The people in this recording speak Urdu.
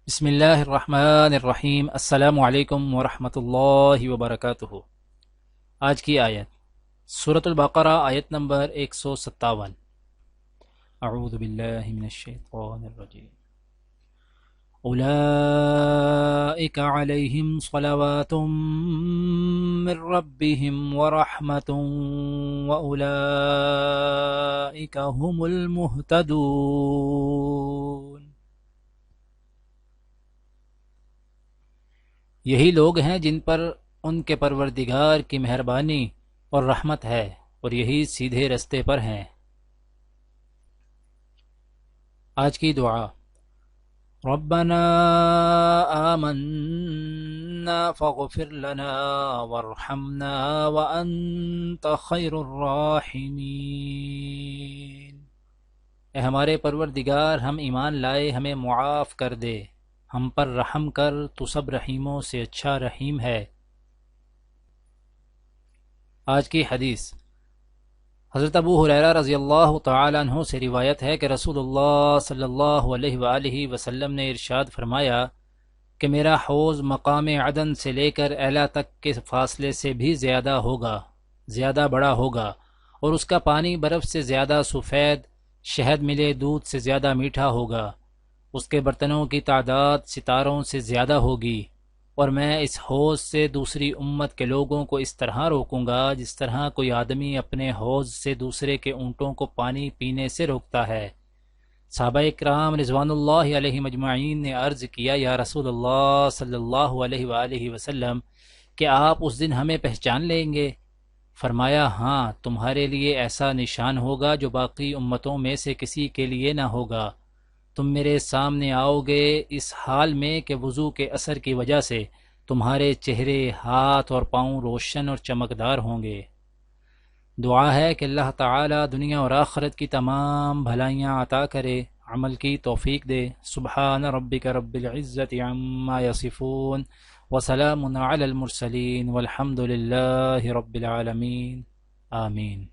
بسم اللہ الرحمن الرحیم۔ السلام علیکم ورحمۃ اللہ وبرکاتہ۔ آج کی آیت سورۃ البقرہ، آیت نمبر 157۔ اعوذ باللہ من الشیطان الرجیم۔ اولئک علیہم صلوات من ربہم ورحمۃ واولئک هم المہتدون۔ یہی لوگ ہیں جن پر ان کے پروردگار کی مہربانی اور رحمت ہے، اور یہی سیدھے رستے پر ہیں۔ آج کی دعا: ربنا آمنا فاغفر لنا وارحمنا وانت خیر الراحمین۔ اے ہمارے پروردگار، ہم ایمان لائے، ہمیں معاف کر دے، ہم پر رحم کر، تو سب رحیموں سے اچھا رحیم ہے۔ آج کی حدیث: حضرت ابو ہریرہ رضی اللہ تعالی عنہ سے روایت ہے کہ رسول اللہ صلی اللہ علیہ وآلہ وسلم نے ارشاد فرمایا کہ میرا حوض مقام عدن سے لے کر اعلیٰ تک کے فاصلے سے بھی زیادہ بڑا ہوگا، اور اس کا پانی برف سے زیادہ سفید، شہد ملے دودھ سے زیادہ میٹھا ہوگا، اس کے برتنوں کی تعداد ستاروں سے زیادہ ہوگی، اور میں اس حوض سے دوسری امت کے لوگوں کو اس طرح روکوں گا جس طرح کوئی آدمی اپنے حوض سے دوسرے کے اونٹوں کو پانی پینے سے روکتا ہے۔ صحابہ اکرام رضوان اللہ علیہم اجمعین نے عرض کیا، یا رسول اللہ صلی اللہ علیہ وآلہ وسلم، کہ آپ اس دن ہمیں پہچان لیں گے؟ فرمایا، ہاں، تمہارے لیے ایسا نشان ہوگا جو باقی امتوں میں سے کسی کے لیے نہ ہوگا۔ تم میرے سامنے آؤ گے اس حال میں کہ وضو کے اثر کی وجہ سے تمہارے چہرے، ہاتھ اور پاؤں روشن اور چمکدار ہوں گے۔ دعا ہے کہ اللہ تعالی دنیا اور آخرت کی تمام بھلائیاں عطا کرے، عمل کی توفیق دے۔ سبحان ربک رب العزت عما یصفون وسلام علی المرسلین والحمد للہ رب العالمین، آمین۔